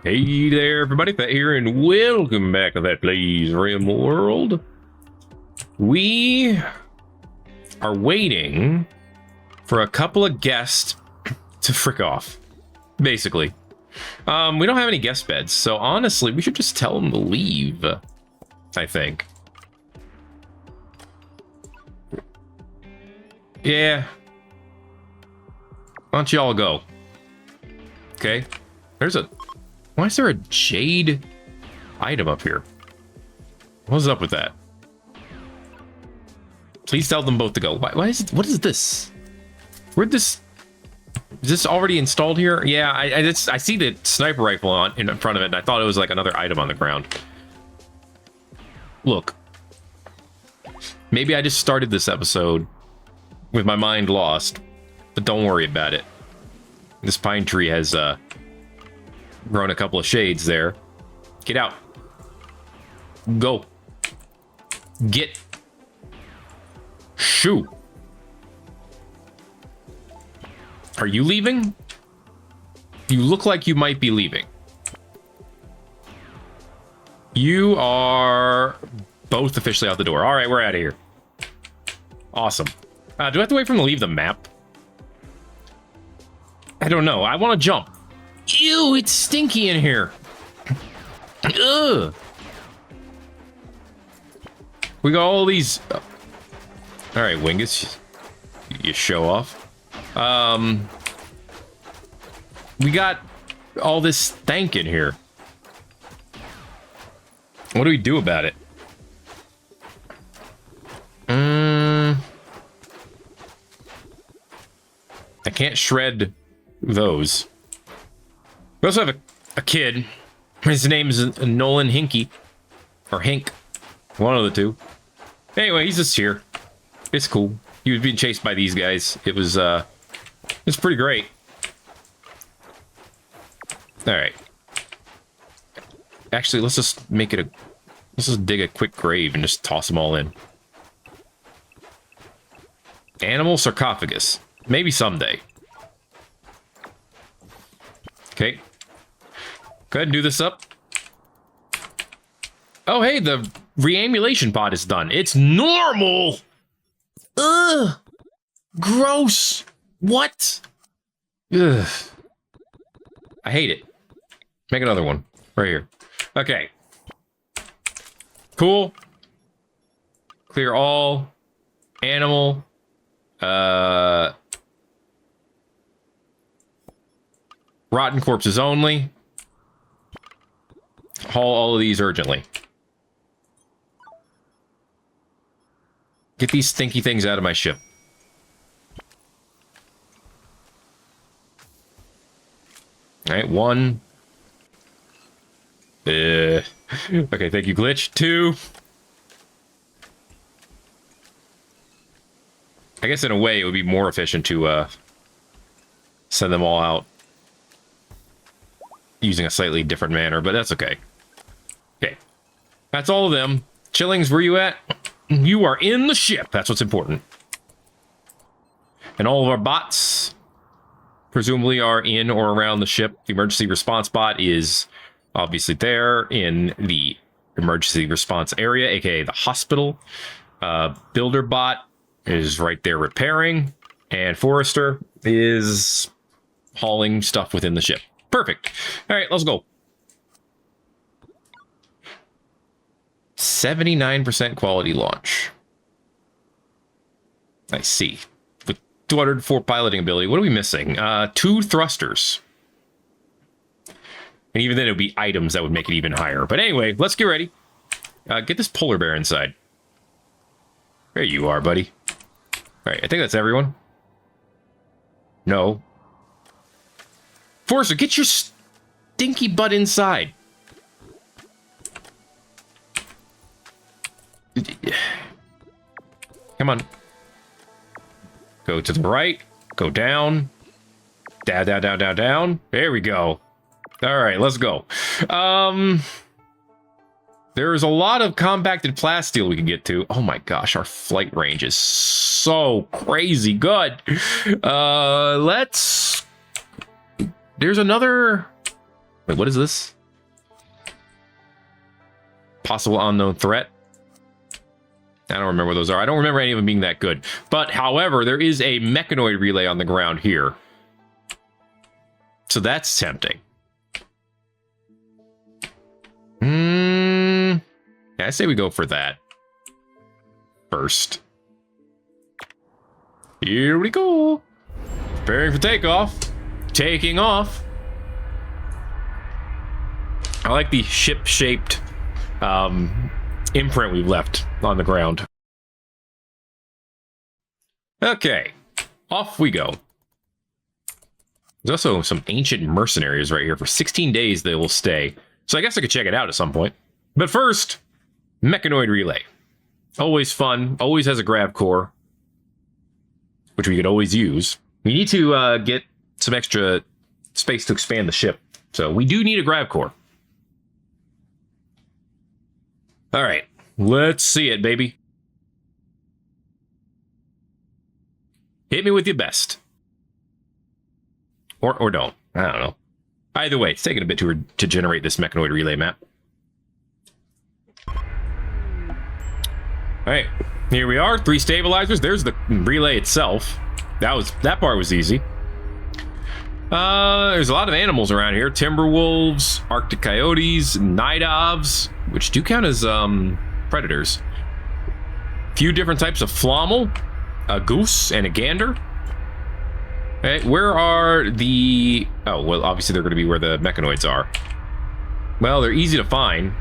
Hey there, everybody, Thet here, and welcome back to That Plays Rimworld. We are waiting for a couple of guests to frick off, basically. We don't have any guest beds, so honestly, we should just tell them to leave, I think. Yeah. Why don't you all go? Okay. Why is there a jade item up here? What's up with that? Please tell them both to go. What is this? Is this already installed here? Yeah, I see the sniper rifle in front of it, and I thought it was like another item on the ground. Look. Maybe I just started this episode with my mind lost, but don't worry about it. This pine tree has, grown a couple of shades there. Get out. Go. Get. Shoo. Are you leaving? You look like you might be leaving. You are both officially out the door. All right, we're out of here. Awesome. Do I have to wait for them to leave the map? I don't know. I want to jump. Ew, it's stinky in here. Ugh. We got all these... All right, Wingus. You show off. We got all this stank in here. What do we do about it? I can't shred those. We also have a kid. His name is Nolan Hinky. Or Hink. One of the two. Anyway, he's just here. It's cool. He was being chased by these guys. It's pretty great. Alright. Actually, let's just dig a quick grave and just toss them all in. Animal sarcophagus. Maybe someday. Okay. Go ahead and do this up. Oh, hey, the reambulation pod is done. It's normal! Ugh! Gross! What? Ugh. I hate it. Make another one. Right here. Okay. Cool. Clear all. Animal. Rotten corpses only. Haul all of these urgently. Get these stinky things out of my ship. Alright, one. Okay, thank you, Glitch. Two. I guess in a way it would be more efficient to send them all out using a slightly different manner, but that's okay. Okay. That's all of them. Chillings, where you at? You are in the ship. That's what's important. And all of our bots presumably are in or around the ship. The emergency response bot is obviously there in the emergency response area, aka the hospital. Builder bot is right there repairing. And Forrester is hauling stuff within the ship. Perfect. All right, let's go. 79% quality launch. I see. With 204 piloting ability, what are we missing? 2 thrusters. And even then, it would be items that would make it even higher. But anyway, let's get ready. Get this polar bear inside. There you are, buddy. All right, I think that's everyone. No. Forrester, get your stinky butt inside. Come on. Go to the right. Go down. Down, down, down, down, down. There we go. All right, let's go. There's a lot of compacted plasteel we can get to. Oh my gosh, our flight range is so crazy good. Let's... There's another Wait, what is this? Possible unknown threat. I don't remember what those are. I don't remember any of them being that good. But, however, there is a mechanoid relay on the ground here. So that's tempting. Yeah, I say we go for that first. Here we go. Preparing for takeoff. Taking off. I like the ship-shaped imprint we've left on the ground. Okay, off we go. There's also some ancient mercenaries right here. For 16 days they will stay. So I guess I could check it out at some point. But first, mechanoid relay. Always fun. Always has a grav core, which we could always use. We need to get some extra space to expand the ship. So we do need a grav core. All right, let's see it, baby. Hit me with your best. Or don't. I don't know. Either way, it's taking a bit to generate this mechanoid relay map. Alright, here we are. 3 stabilizers. There's the relay itself. That part was easy. There's a lot of animals around here. Timberwolves, Arctic coyotes, night owls, which do count as predators. Few different types of flommel, a goose, and a gander. Okay, where are the... Oh, well, obviously they're going to be where the mechanoids are. Well, they're easy to find.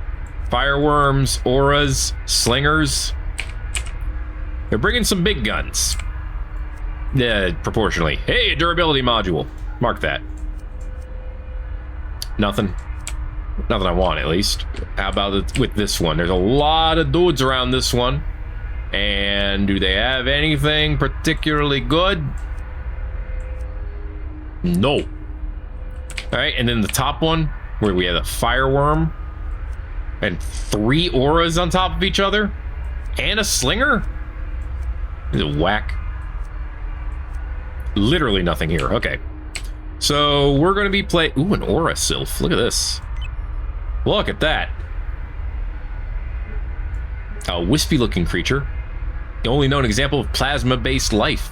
Fireworms, auras, slingers. They're bringing some big guns. Yeah, proportionally. Hey, a durability module. Mark that. Nothing. Nothing I want, at least. How about it with this one? There's a lot of dudes around this one. And do they have anything particularly good? No. All right, and then the top one, where we have a fireworm and 3 auras on top of each other and a slinger. Is it whack? Literally nothing here. Okay, so we're going to be ooh, an aura sylph. Look at this. Look at that. A wispy-looking creature. The only known example of plasma-based life.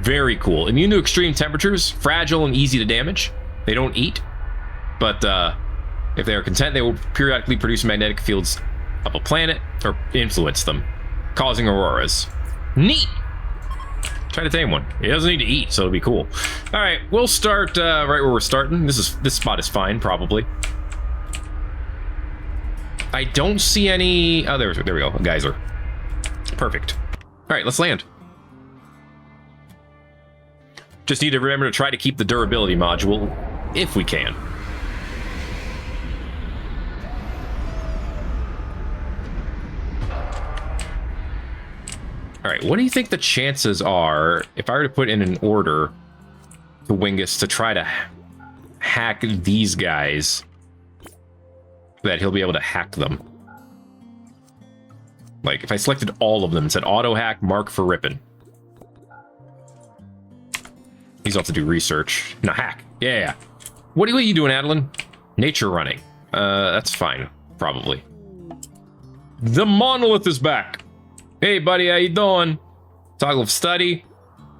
Very cool. Immune to extreme temperatures, fragile and easy to damage. They don't eat, but if they are content, they will periodically produce magnetic fields of a planet or influence them, causing auroras. Neat! Try to tame one. It doesn't need to eat, so it'll be cool. All right, we'll start right where we're starting. This spot is fine, probably. I don't see any... Oh, there we go. A geyser. Perfect. All right, let's land. Just need to remember to try to keep the durability module, if we can. All right, what do you think the chances are, if I were to put in an order to Wingus to try to hack these guys, that he'll be able to hack them? Like, if I selected all of them and said auto hack, mark for ripping. He's off to do research. No, hack. Yeah. What are you doing, Adeline? Nature running. That's fine, probably. The monolith is back. Hey, buddy, how you doing? Toggle of study.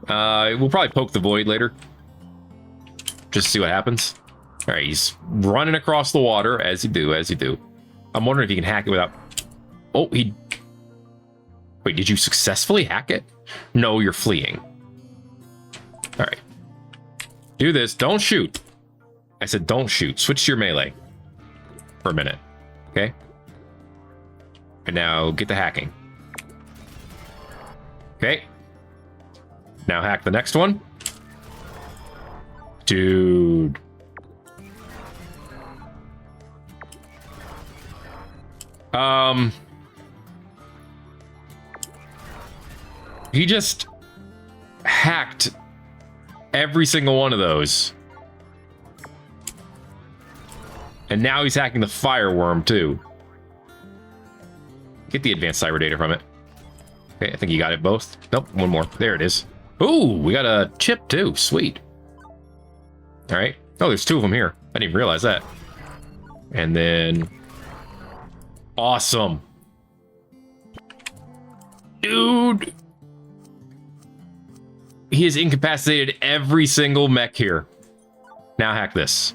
We'll probably poke the void later. Just to see what happens. All right, he's running across the water, as you do, as you do. I'm wondering if he can hack it without... Oh, he... Wait, did you successfully hack it? No, you're fleeing. All right. Do this. Don't shoot. I said don't shoot. Switch to your melee for a minute. Okay? And now get the hacking. Okay. Now hack the next one. Dude. He just hacked every single one of those. And now he's hacking the fireworm too. Get the advanced cyber data from it. Okay, I think you got it both. Nope, one more. There it is. Ooh, we got a chip too. Sweet. All right. Oh, there's 2 of them here. I didn't even realize that. And then... Awesome. Dude! He has incapacitated every single mech here. Now hack this.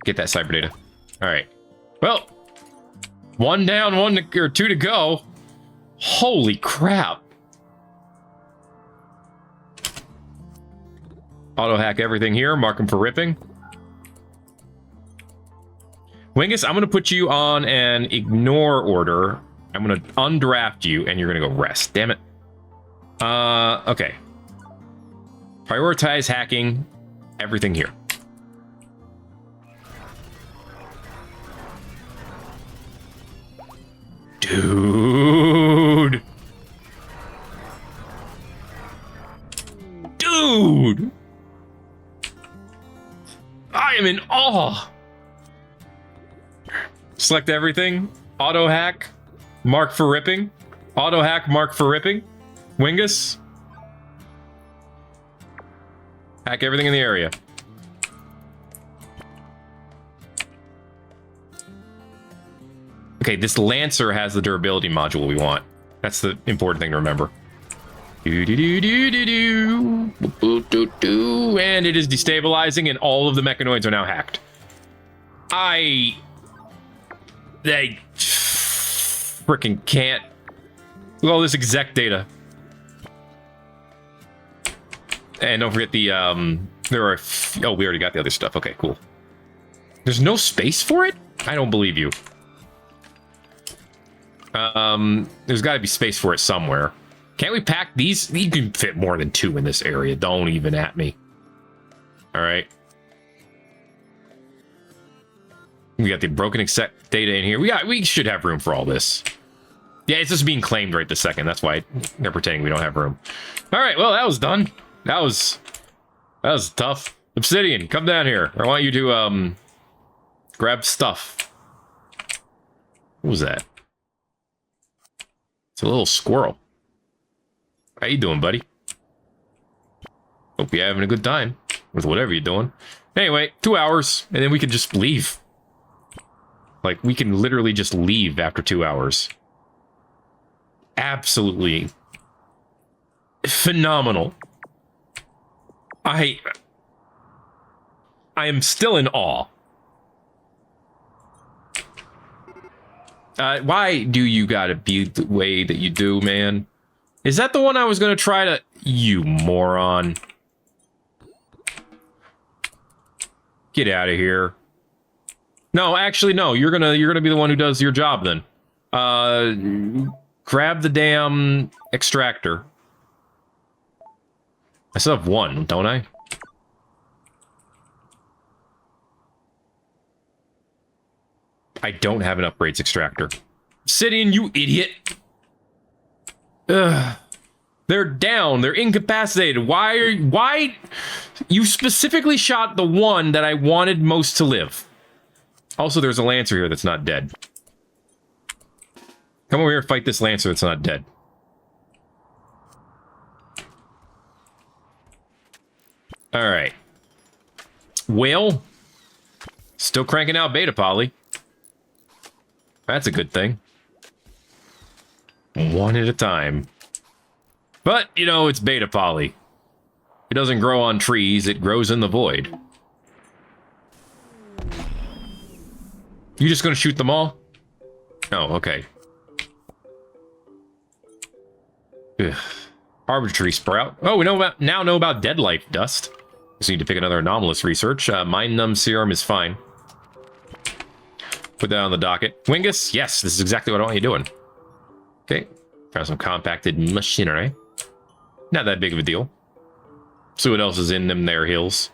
Get that cyber data. Alright. Well, one down, or two to go. Holy crap. Auto hack everything here. Mark them for ripping. Wingus, I'm going to put you on an ignore order. I'm going to undraft you, and you're going to go rest. Damn it. Okay. Prioritize hacking everything here. Dude. Dude. I am in awe. Select everything. Auto hack. Mark for ripping. Auto hack. Mark for ripping. Wingus. Hack everything in the area. Okay, this Lancer has the durability module we want. That's the important thing to remember. And it is destabilizing, and all of the mechanoids are now hacked. They freaking can't. Look at all this exec data. And don't forget the, there are, oh, we already got the other stuff. Okay, cool. There's no space for it? I don't believe you. There's got to be space for it somewhere. Can't we pack these? You can fit more than 2 in this area. Don't even at me. All right. We got the broken exec data in here. We should have room for all this. Yeah, it's just being claimed right this second. That's why they're pretending we don't have room. All right, well, that was done. That was tough. Obsidian, come down here. I want you to grab stuff. What was that? It's a little squirrel. How you doing, buddy? Hope you're having a good time with whatever you're doing. Anyway, 2 hours, and then we can just leave. Like, we can literally just leave after 2 hours. Absolutely phenomenal. I am still in awe. Why do you gotta be the way that you do, man? Is that the one I was gonna try to... You moron. Get out of here. No, actually, no. You're gonna be the one who does your job then. Grab the damn extractor. I still have one, don't I? I don't have an upgrades extractor. Obsidian, you idiot! Ugh. They're down. They're incapacitated. Why? You specifically shot the one that I wanted most to live. Also, there's a Lancer here that's not dead. Come over here and fight this Lancer that's not dead. Alright. Whale. Still cranking out beta poly. That's a good thing. One at a time. But, you know, it's beta poly. It doesn't grow on trees, it grows in the void. You just gonna shoot them all? Oh, okay. Ugh. Arbitrary sprout. Oh, we now know about dead life dust. Just need to pick another anomalous research. Mind numb serum is fine. Put that on the docket. Wingus, yes, this is exactly what I want you doing. Okay, found some compacted machinery. Not that big of a deal. See what else is in them there hills.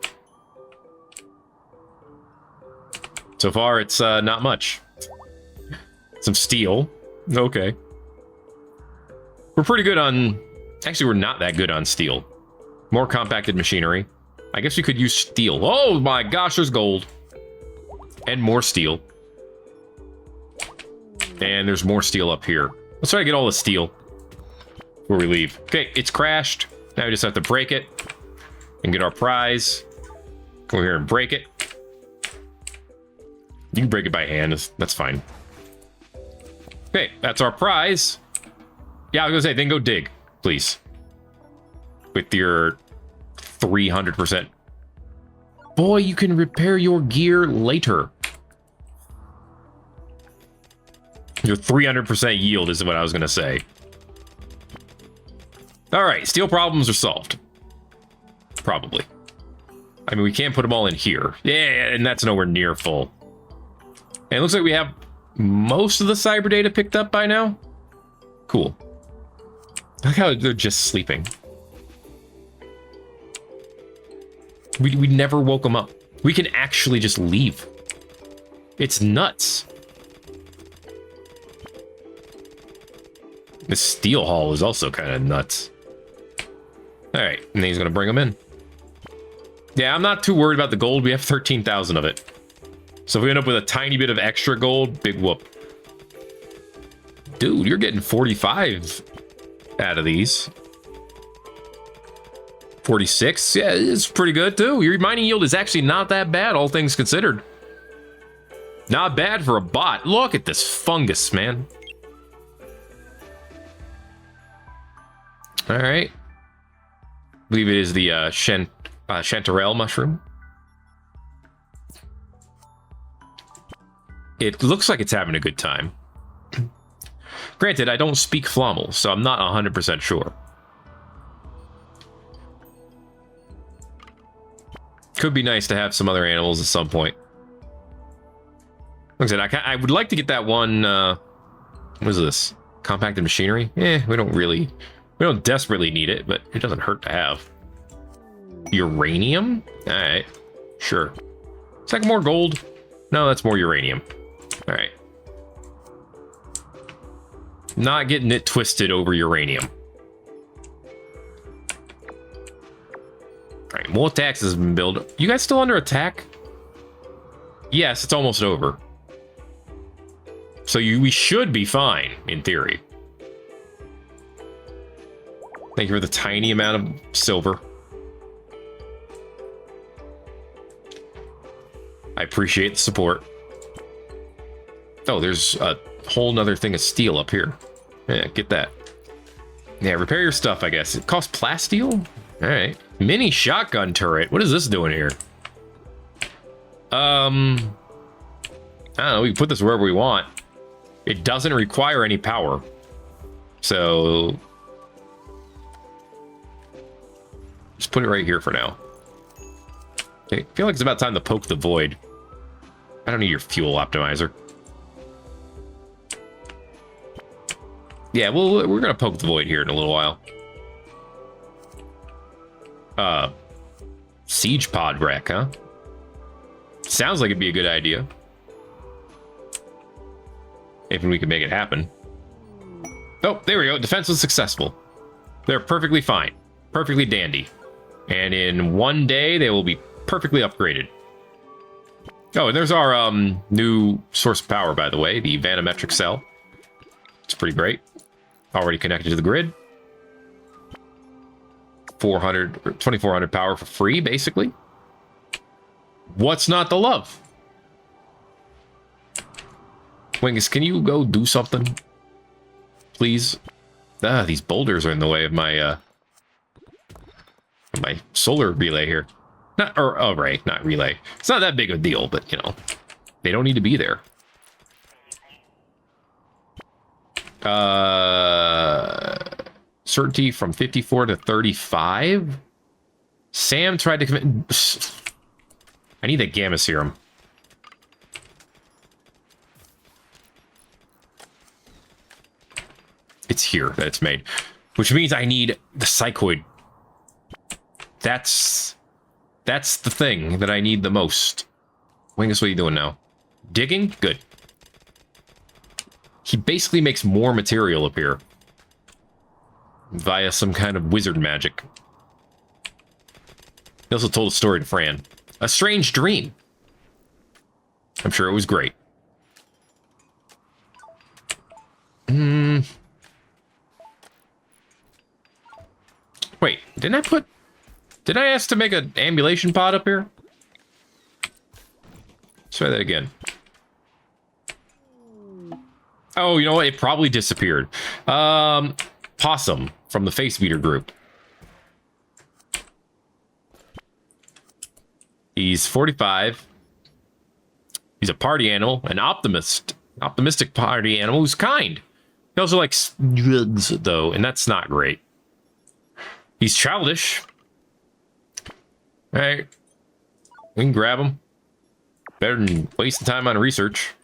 So far, it's not much. Some steel. Okay. We're pretty good on... Actually, we're not that good on steel. More compacted machinery. I guess we could use steel. Oh my gosh, there's gold. And more steel. And there's more steel up here. Let's try to get all the steel before we leave. Okay, it's crashed. Now we just have to break it. and get our prize. Come over here and break it. You can break it by hand. That's fine. Okay, that's our prize. Yeah, I was gonna say, then go dig, please. With your 300%. Boy, you can repair your gear later. Your 300% yield is what I was gonna say. All right, steel problems are solved. Probably. I mean, we can't put them all in here. Yeah, and that's nowhere near full. And it looks like we have most of the cyber data picked up by now. Cool. Look how they're just sleeping. We never woke them up. We can actually just leave. It's nuts. This steel haul is also kind of nuts. All right, and then he's going to bring them in. Yeah, I'm not too worried about the gold. We have 13,000 of it. So if we end up with a tiny bit of extra gold, big whoop. Dude, you're getting 45 out of these. 46? Yeah, it's pretty good too. Your mining yield is actually not that bad, all things considered. Not bad for a bot. Look at this fungus, man. All right. I believe it is the chanterelle mushroom. It looks like it's having a good time. Granted, I don't speak Flomel, so I'm not 100% sure. Could be nice to have some other animals at some point. Like I said, I would like to get that one, what is this? Compacted machinery? We don't desperately need it, but it doesn't hurt to have. Uranium? Alright, sure. It's like more gold. No, that's more uranium. Alright. Not getting it twisted over uranium. Alright, more taxes have been built. You guys still under attack? Yes, it's almost over. So we should be fine, in theory. Thank you for the tiny amount of silver. I appreciate the support. Oh, there's a whole nother thing of steel up here. Yeah, get that. Yeah, repair your stuff, I guess. It costs plasteel? Alright. Mini shotgun turret. What is this doing here? I don't know. We can put this wherever we want. It doesn't require any power. So just put it right here for now. Okay, I feel like it's about time to poke the void. I don't need your fuel optimizer. Yeah, well, we're gonna poke the void here in a little while. Siege pod wreck, huh? Sounds like it'd be a good idea. If we can make it happen. Oh, there we go. Defense was successful. They're perfectly fine. Perfectly dandy. And in one day, they will be perfectly upgraded. Oh, and there's our new source of power, by the way. The vanometric cell. It's pretty great. Already connected to the grid. 2,400 power for free, basically. What's not to love? Wingus, can you go do something? Please? These boulders are in the way of my solar relay here. Array, not relay. It's not that big of a deal, but, you know, they don't need to be there. Certainty from 54 to 35? Sam tried to commit... I need that gamma serum. It's here that it's made. Which means I need the psychoid. That's the thing that I need the most. Wingus, what are you doing now? Digging? Good. He basically makes more material appear. Via some kind of wizard magic. He also told a story to Fran. A strange dream. I'm sure it was great. Wait, didn't I put... Did I ask to make an ambulation pod up here? Let's try that again. Oh, you know what? It probably disappeared. Possum from the Face Beater group. He's 45. He's a party animal, an optimistic party animal who's kind. He also likes drugs, though, and that's not great. He's childish. All right. We can grab him. Better than wasting time on research.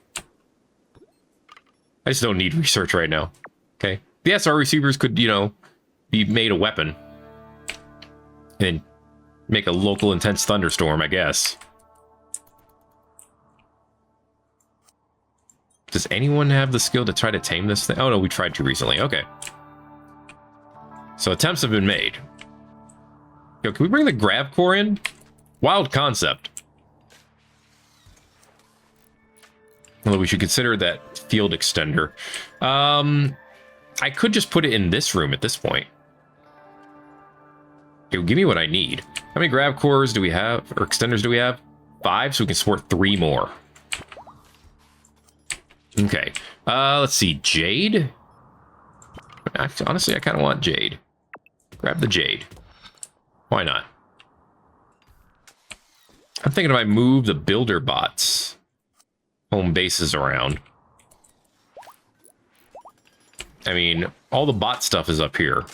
I just don't need research right now. Okay. The SR receivers could, you know, be made a weapon. And make a local intense thunderstorm, I guess. Does anyone have the skill to try to tame this thing? Oh, no, we tried to recently. Okay. So attempts have been made. Yo, can we bring the grav core in? Wild concept. Although we should consider that field extender. I could just put it in this room at this point. Yo, give me what I need. How many grav cores do we have? Or extenders do we have? 5, so we can support 3 more. Okay. Let's see. Jade? Honestly, I kind of want Jade. Grab the Jade. Why not? I'm thinking if I move the builder bots home bases around. I mean, all the bot stuff is up here.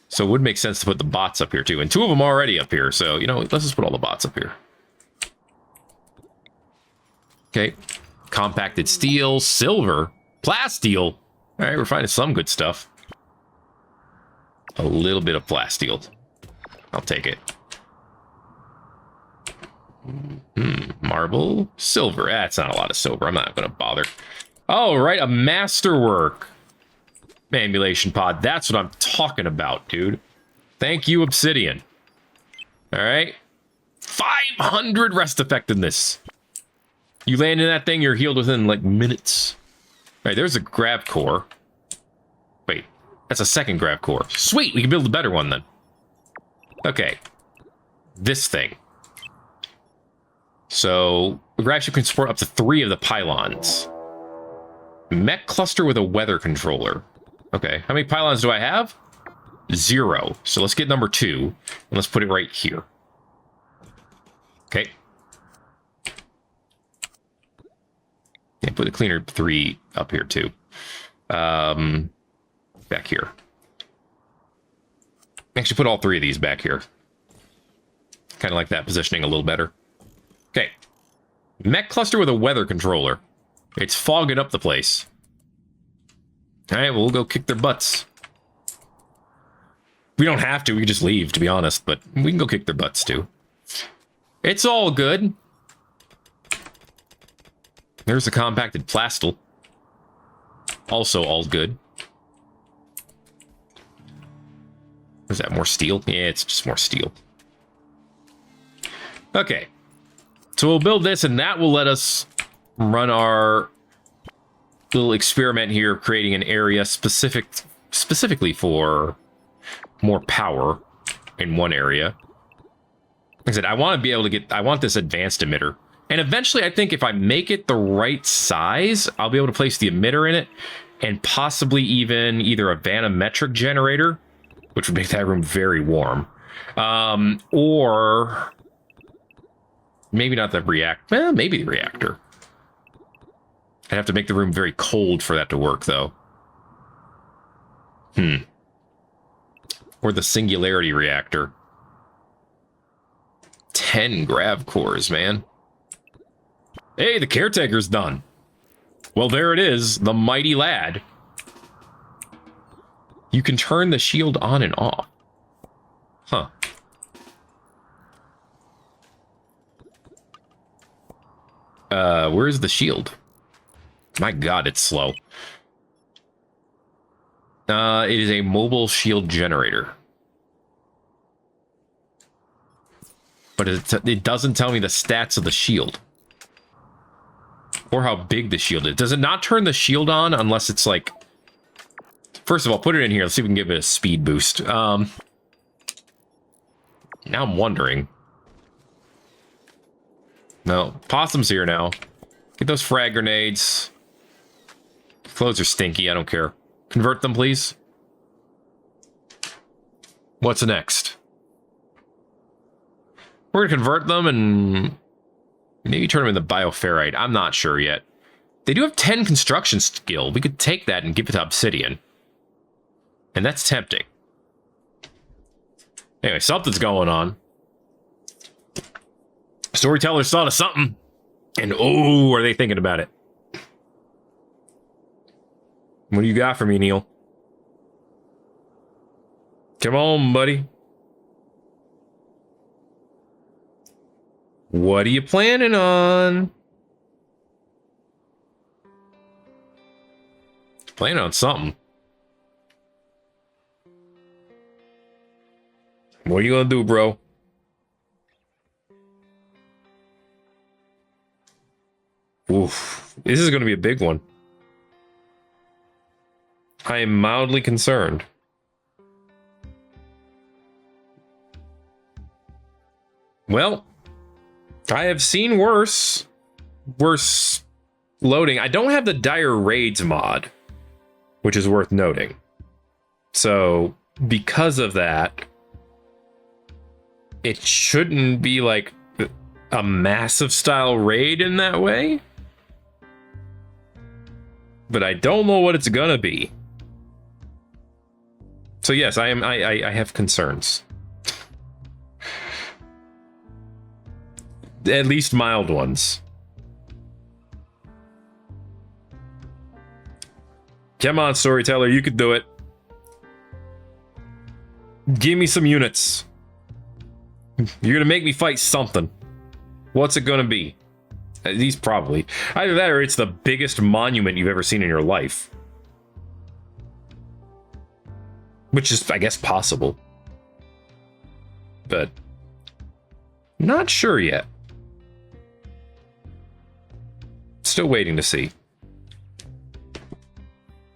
So it would make sense to put the bots up here too. And 2 of them are already up here. So, you know, let's just put all the bots up here. Okay. Compacted steel, silver, plasteel. All right, we're finding some good stuff. A little bit of plasteel. I'll take it. Marble, silver. That's not a lot of silver. I'm not going to bother. Oh, right, a masterwork ambulation pod. That's what I'm talking about, dude. Thank you, Obsidian. All right. 500 rest effectiveness. You land in that thing, you're healed within, like, minutes. All right, there's a grav core. Wait, that's a second grav core. Sweet, we can build a better one, then. Okay. This thing. So, we actually can support up to 3 of the pylons. Mech cluster with a weather controller. Okay, how many pylons do I have? 0. So let's get number 2, and let's put it right here. Okay. Yeah, put the cleaner 3 up here too. Back here. Actually, put all 3 of these back here. Kind of like that positioning a little better. Okay. Mech cluster with a weather controller. It's fogging up the place. All right, well, we'll go kick their butts. We don't have to. We can just leave, to be honest, but we can go kick their butts too. It's all good. There's the compacted plastil. Also all good. Is that more steel? Yeah, it's just more steel. Okay. So we'll build this, and that will let us run our little experiment here, creating an area specifically for more power in one area. Like I said, I want to be able to get... I want this advanced emitter. And eventually, I think if I make it the right size, I'll be able to place the emitter in it, and possibly even either a vanometric generator, which would make that room very warm, or maybe not the reactor. Well, maybe the reactor. I'd have to make the room very cold for that to work, though. Or the singularity reactor. 10 grav cores, man. Hey, the caretaker's done. Well, there it is, the mighty lad. You can turn the shield on and off. Huh. Where's the shield? My God, it's slow. It is a mobile shield generator. But it doesn't tell me the stats of the shield. Or how big the shield is. Does it not turn the shield on unless it's like... First of all, put it in here. Let's see if we can give it a speed boost. Now I'm wondering. No, possum's here now. Get those frag grenades. Clothes are stinky, I don't care. Convert them, please. What's next? We're gonna convert them and maybe turn them into bioferrite. I'm not sure yet. They do have 10 construction skill. We could take that and give it to obsidian. And that's tempting. Anyway, something's going on. Storytellers thought of something. And oh, are they thinking about it? What do you got for me, Neil? Come on, buddy. What are you planning on? Planning on something. What are you gonna do, bro? Oof. This is gonna be a big one. I am mildly concerned. Well, I have seen worse loading. I don't have the dire raids mod, which is worth noting. So, because of that, it shouldn't be like a massive style raid in that way. But I don't know what it's gonna be. So yes, I have concerns. At least mild ones. Come on, storyteller, you could do it. Give me some units. You're gonna make me fight something. What's it gonna be? These probably. Either that or it's the biggest monument you've ever seen in your life. Which is, I guess, possible. But not sure yet. Still waiting to see.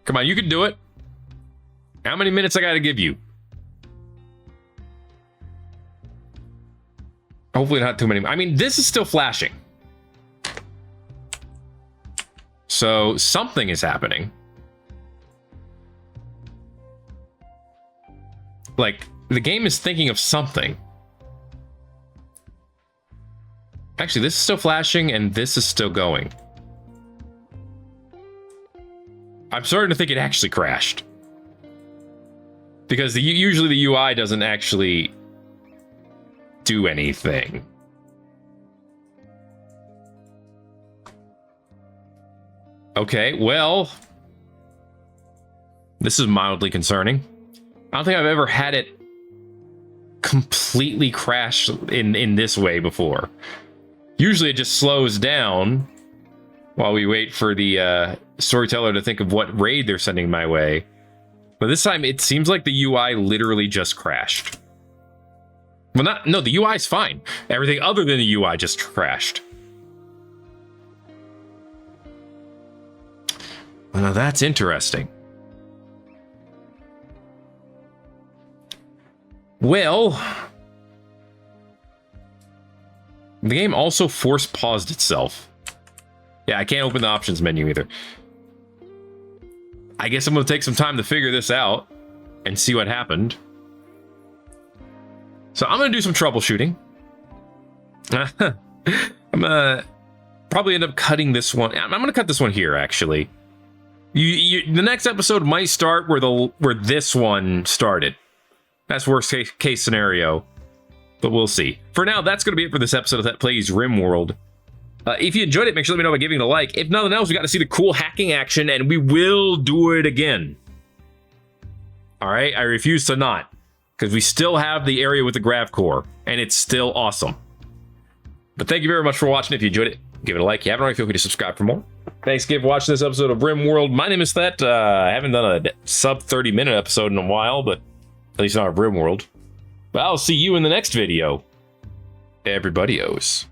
Come on, you can do it. How many minutes I gotta give you? Hopefully not too many. I mean, this is still flashing. So something is happening. Like, the game is thinking of something. Actually, this is still flashing and this is still going. I'm starting to think it actually crashed. Because usually the UI doesn't actually do anything. Okay, well, this is mildly concerning. I don't think I've ever had it completely crash in this way before. Usually it just slows down while we wait for the storyteller to think of what raid they're sending my way. But this time it seems like the UI literally just crashed. Well, no, the UI is fine. Everything other than the UI just crashed. Well, now that's interesting. Well, the game also force paused itself. Yeah, I can't open the options menu either. I guess I'm going to take some time to figure this out and see what happened. So I'm going to do some troubleshooting. I'm going to probably end up cutting this one. I'm going to cut this one here, actually. The next episode might start where this one started. That's worst case scenario, but we'll see. For now, that's going to be it for this episode of Thet Plays Rimworld. If you enjoyed it, make sure to let me know by giving it a like. If nothing else, we got to see the cool hacking action, and we will do it again. All right, I refuse to not, because we still have the area with the grav core, and it's still awesome. But thank you very much for watching. If you enjoyed it, give it a like. If you haven't already, feel free to subscribe for more. Thanks again for watching this episode of Rimworld. My name is Thet. I haven't done a sub 30-minute episode in a while, but at least not of Rimworld. But I'll see you in the next video. Everybody-os.